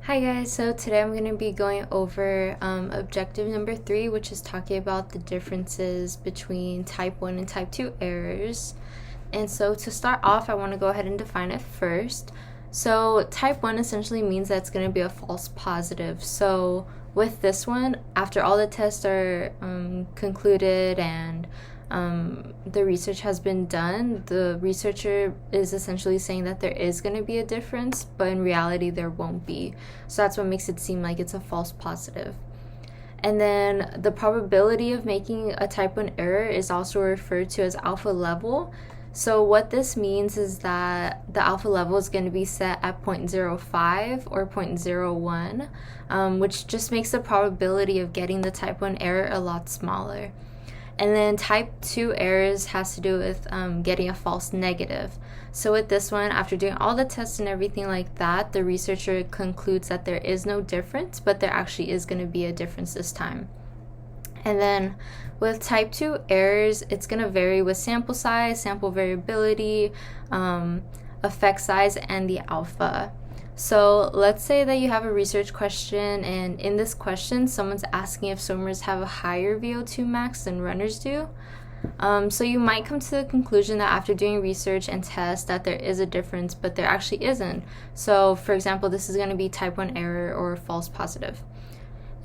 Hi guys, so today I'm going to be going over objective number 3, which is talking about the differences between type 1 and type 2 errors. And so to start off, I want to go ahead and define it first. So type 1 essentially means that it's going to be a false positive. So with this one, after all the tests are concluded and the research has been done, the researcher is essentially saying that there is going to be a difference, but in reality there won't be. So that's what makes it seem like it's a false positive. And then the probability of making a type 1 error is also referred to as alpha level. So what this means is that the alpha level is going to be set at 0.05 or 0.01, which just makes the probability of getting the type 1 error a lot smaller. And then type 2 errors has to do with getting a false negative. So with this one, after doing all the tests and everything like that, the researcher concludes that there is no difference, but there actually is going to be a difference this time. And then with type 2 errors, it's going to vary with sample size, sample variability, effect size, and the alpha. So let's say that you have a research question, and in this question, someone's asking if swimmers have a higher VO2 max than runners do. So you might come to the conclusion that after doing research and tests that there is a difference, but there actually isn't. So for example, this is going to be type 1 error or false positive.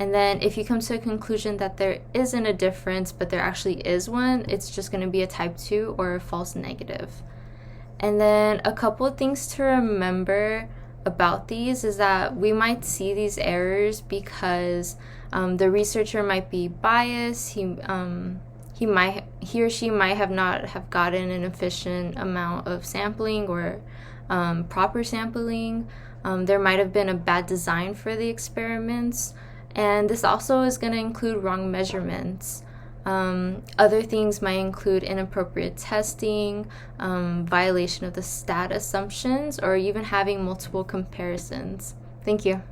And then if you come to a conclusion that there isn't a difference, but there actually is one, it's just going to be a type 2 or a false negative. And then a couple of things to remember about these is that we might see these errors because the researcher might be biased. He or she might have not have gotten an efficient amount of sampling or proper sampling. There might have been a bad design for the experiments, and this also is going to include wrong measurements. Other things might include inappropriate testing, violation of the stat assumptions, or even having multiple comparisons. Thank you.